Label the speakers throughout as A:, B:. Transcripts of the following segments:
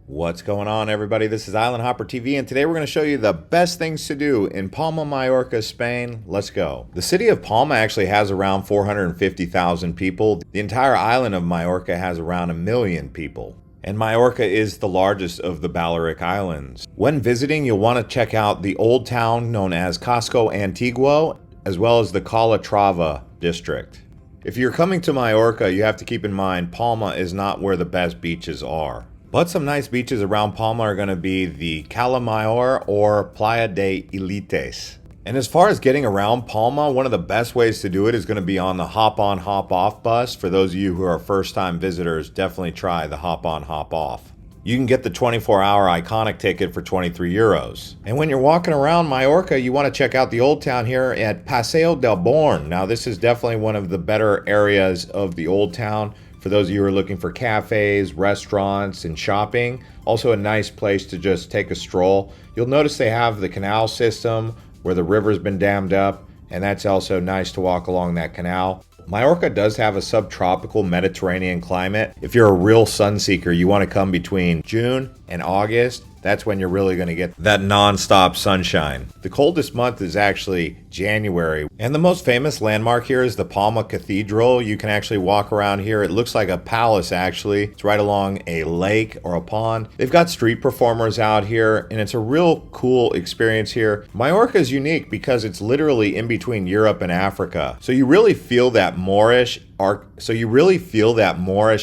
A: What's going on, everybody? This is Island Hopper TV, and today we're going to show you the best things to do in Palma, Mallorca, Spain. Let's go. The city of Palma actually has around 450,000 people. The entire island of Majorca has around 1 million people. And Majorca is the largest of the Balearic Islands. When visiting, you'll want to check out the old town known as Casco Antiguo, as well as the Calatrava district. If you're coming to Majorca, you have to keep in mind Palma is not where the best beaches are. But some nice beaches around Palma are going to be the Cala Mayor or Playa de Elites. And as far as getting around Palma, one of the best ways to do it is going to be on the hop-on, hop-off bus. For those of you who are first-time visitors, definitely try the hop-on, hop-off. You can get the 24-hour iconic ticket for 23 euros. And when you're walking around Majorca, you want to check out the old town here at Paseo del Born. Now, this is definitely one of the better areas of the old town. For those of you who are looking for cafes, restaurants, and shopping, also a nice place to just take a stroll. You'll notice they have the canal system where the river's been dammed up, and that's also nice to walk along that canal. Majorca does have a subtropical Mediterranean climate. If you're a real sun seeker, you want to come between June and August. That's when you're really going to get that non-stop sunshine. The coldest month is actually January. And the most famous landmark here is the Palma Cathedral. You can actually walk around here. It looks like a palace, actually. It's right along a lake or a pond. They've got street performers out here, and it's a real cool experience here. Majorca is unique because it's literally in between Europe and Africa. So you really feel that Moorish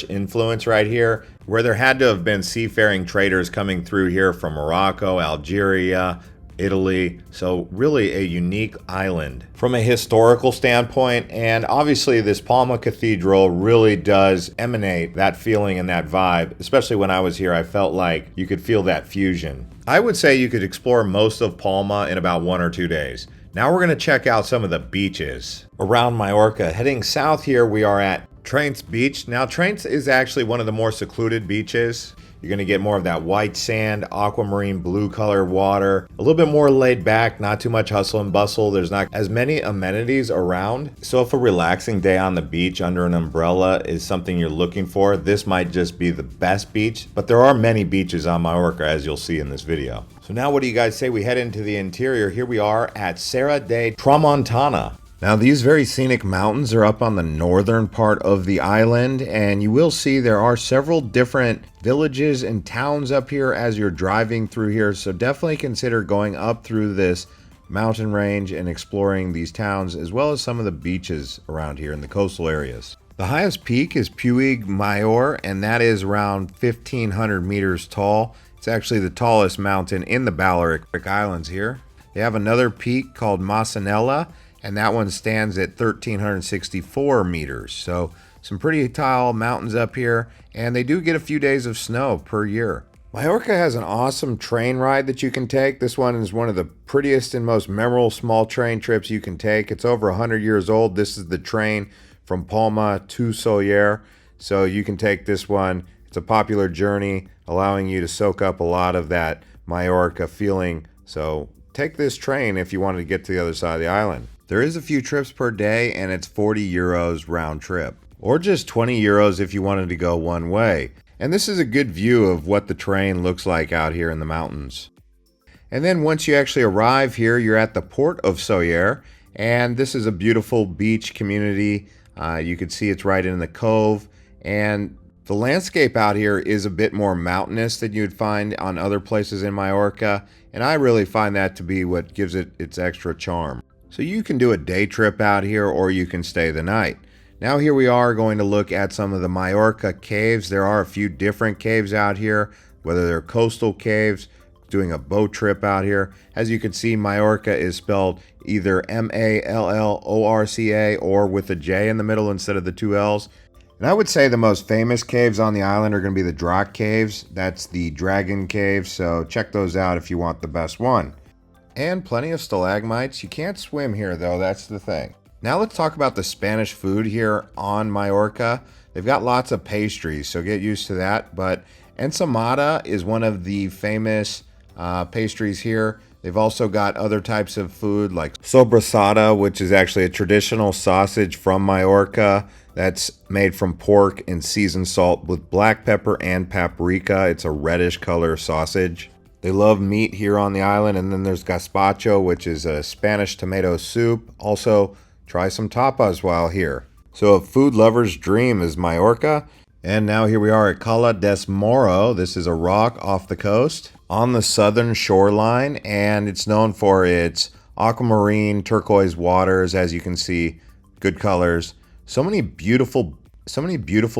A: influence right here, where there had to have been seafaring traders coming through here from Morocco, Algeria, Italy. So really a unique island from a historical standpoint. And obviously this Palma Cathedral really does emanate that feeling and that vibe. Especially when I was here, I felt like you could feel that fusion. I would say you could explore most of Palma in about 1 or 2 days. Now we're going to check out some of the beaches around Majorca. Heading south here, we are at Trenc Beach. Now, Trenc is actually one of the more secluded beaches. You're going to get more of that white sand, aquamarine blue color water, a little bit more laid back, not too much hustle and bustle. There's not as many amenities around. So if a relaxing day on the beach under an umbrella is something you're looking for, this might just be the best beach. But there are many beaches on Majorca, as you'll see in this video. So now what do you guys say we head into the interior? Here we are at Serra De Tramuntana. Now these very scenic mountains are up on the northern part of the island, and you will see there are several different villages and towns up here as you're driving through here. So definitely consider going up through this mountain range and exploring these towns, as well as some of the beaches around here in the coastal areas. The highest peak is Puig Mayor, and that is around 1,500 meters tall. It's actually the tallest mountain in the Balearic Islands here. They have another peak called Massanella, and that one stands at 1,364 meters. So some pretty tall mountains up here, and they do get a few days of snow per year. Majorca has an awesome train ride that you can take. This one is one of the prettiest and most memorable small train trips you can take. It's over 100 years old. This is the train from Palma to Sóller. So you can take this one. It's a popular journey, allowing you to soak up a lot of that Majorca feeling. So take this train if you wanted to get to the other side of the island. There is a few trips per day, and it's 40 euros round trip, or just 20 euros if you wanted to go one way. And this is a good view of what the train looks like out here in the mountains. And then once you actually arrive here, you're at the port of Sóller, and this is a beautiful beach community. You can see it's right in the cove, and the landscape out here is a bit more mountainous than you'd find on other places in Majorca, and I really find that to be what gives it its extra charm. So you can do a day trip out here, or you can stay the night. Now here we are going to look at some of the Majorca caves. There are a few different caves out here, whether they're coastal caves, doing a boat trip out here. As you can see, Majorca is spelled either Mallorca or with a J in the middle instead of the 2 L's. And I would say the most famous caves on the island are going to be the Drach Caves. That's the Dragon Cave, so check those out if you want the best one. And plenty of stalagmites. You can't swim here though, that's the thing. Now let's talk about the Spanish food here on Majorca. They've got lots of pastries, so get used to that. But ensaimada is one of the famous pastries here. They've also got other types of food like sobrasada, which is actually a traditional sausage from Majorca. That's made from pork and seasoned salt with black pepper and paprika. It's a reddish color sausage. They love meat here on the island. And then there's gazpacho, which is a Spanish tomato soup. Also, try some tapas while here. So a food lover's dream is Majorca. And now here we are at Cala Des Moro. This is a rock off the coast on the southern shoreline, and it's known for its aquamarine turquoise waters. As you can see, good colors. So many beautiful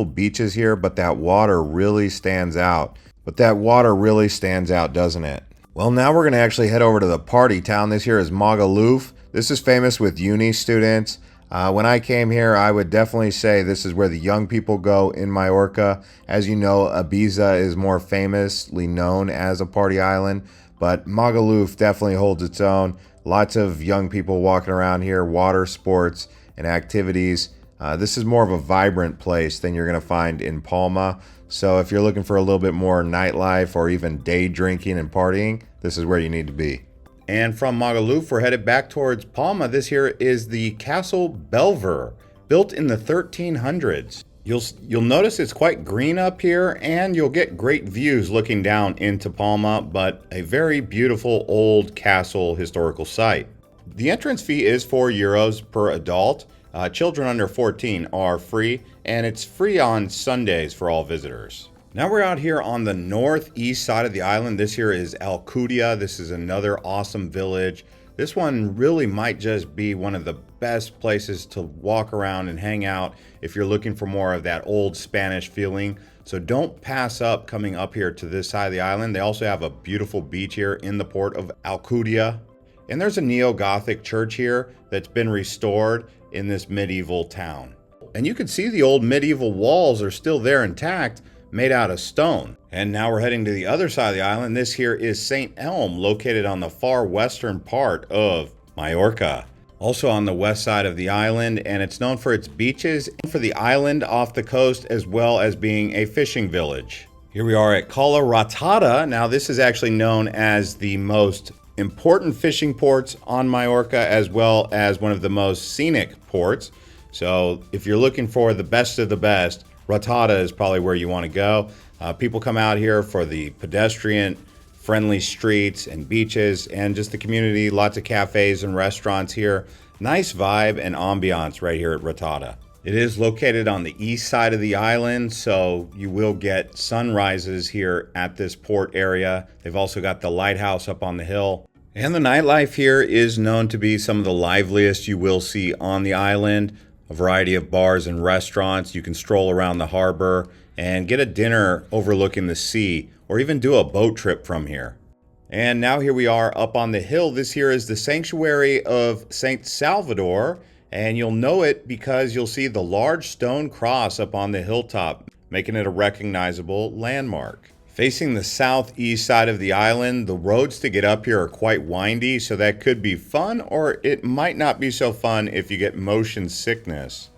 A: beaches here, but that water really stands out. Doesn't it? Well, now we're going to actually head over to the party town. This here is Magaluf. This is famous with uni students. When I came here, I would definitely say this is where the young people go in Majorca. As you know, Ibiza is more famously known as a party island, but Magaluf definitely holds its own. Lots of young people walking around here, water sports and activities. This is more of a vibrant place than you're going to find in Palma. So if you're looking for a little bit more nightlife or even day drinking and partying, this is where you need to be. And from Magaluf, we're headed back towards Palma. This here is the Castle Bellver, built in the 1300s. You'll notice it's quite green up here, and you'll get great views looking down into Palma, but a very beautiful old castle historical site. The entrance fee is €4 per adult. Children under 14 are free, and it's free on Sundays for all visitors. Now we're out here on the northeast side of the island. This here is Alcudia. This is another awesome village. This one really might just be one of the best places to walk around and hang out if you're looking for more of that old Spanish feeling. So don't pass up coming up here to this side of the island. They also have a beautiful beach here in the port of Alcudia. And there's a neo-Gothic church here that's been restored in this medieval town. And you can see the old medieval walls are still there intact, made out of stone. And now we're heading to the other side of the island. This here is St. Elm, located on the far western part of Majorca. Also on the west side of the island, and it's known for its beaches and for the island off the coast, as well as being a fishing village. Here we are at Cala Ratjada. Now this is actually known as the most important fishing ports on Majorca, as well as one of the most scenic ports. So if you're looking for the best of the best, Ratjada is probably where you want to go. People come out here for the pedestrian friendly streets and beaches and just the community. Lots of cafes and restaurants here. Nice vibe and ambiance right here at Ratjada. It is located on the east side of the island, so you will get sunrises here at this port area. They've also got the lighthouse up on the hill. And the nightlife here is known to be some of the liveliest you will see on the island. A variety of bars and restaurants. You can stroll around the harbor and get a dinner overlooking the sea, or even do a boat trip from here. And now here we are up on the hill. This here is the sanctuary of Saint Salvador, and you'll know it because you'll see the large stone cross up on the hilltop, making it a recognizable landmark. Facing the southeast side of the island, the roads to get up here are quite windy, so that could be fun, or it might not be so fun if you get motion sickness.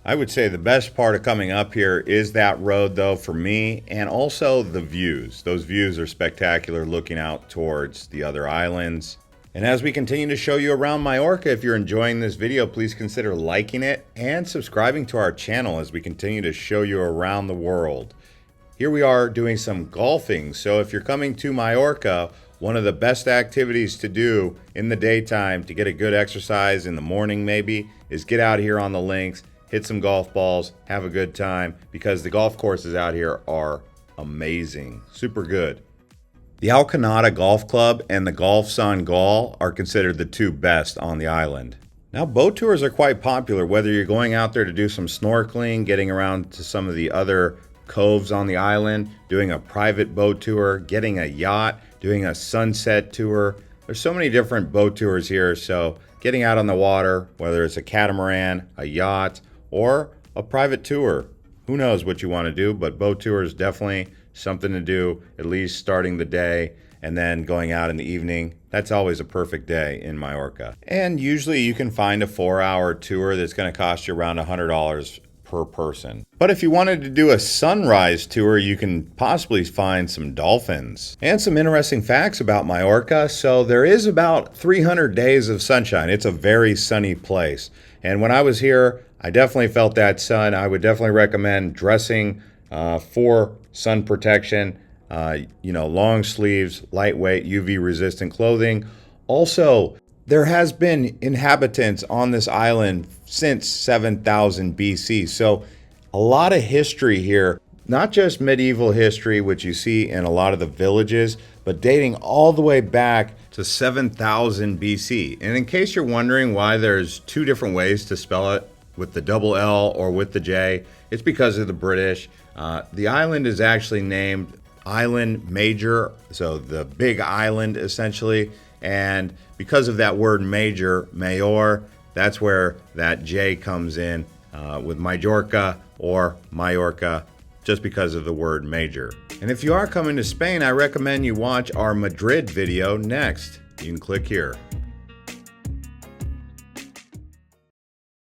A: I would say the best part of coming up here is that road, though, for me, and also the views. Those views are spectacular looking out towards the other islands. And as we continue to show you around Majorca, if you're enjoying this video, please consider liking it and subscribing to our channel as we continue to show you around the world. Here we are doing some golfing. So if you're coming to Majorca, one of the best activities to do in the daytime to get a good exercise in the morning maybe is get out here on the links, hit some golf balls, have a good time, because the golf courses out here are amazing, super good. The Alcudia Golf Club and the Golf Sun Gall are considered the two best on the island. Now boat tours are quite popular, whether you're going out there to do some snorkeling, getting around to some of the other coves on the island, doing a private boat tour, getting a yacht, doing a sunset tour. There's so many different boat tours here, so getting out on the water, whether it's a catamaran, a yacht, or a private tour. Who knows what you want to do, but boat tour is definitely something to do, at least starting the day and then going out in the evening. That's always a perfect day in Majorca. And usually you can find a 4-hour tour that's going to cost you around $100 per person. But if you wanted to do a sunrise tour, you can possibly find some dolphins. And some interesting facts about Majorca. So there is about 300 days of sunshine. It's a very sunny place. And when I was here, I definitely felt that sun. I would definitely recommend dressing for sun protection. Long sleeves, lightweight, UV resistant clothing. Also, there has been inhabitants on this island since 7000 BC. So a lot of history here, not just medieval history, which you see in a lot of the villages, but dating all the way back to 7000 BC. And in case you're wondering why there's two different ways to spell it, with the double L or with the J, it's because of the British. The island is actually named Island Major, so the big island essentially. And because of that word major, mayor, that's where that J comes in with Majorca or Mallorca, just because of the word major. And if you are coming to Spain, I recommend you watch our Madrid video next. You can click here.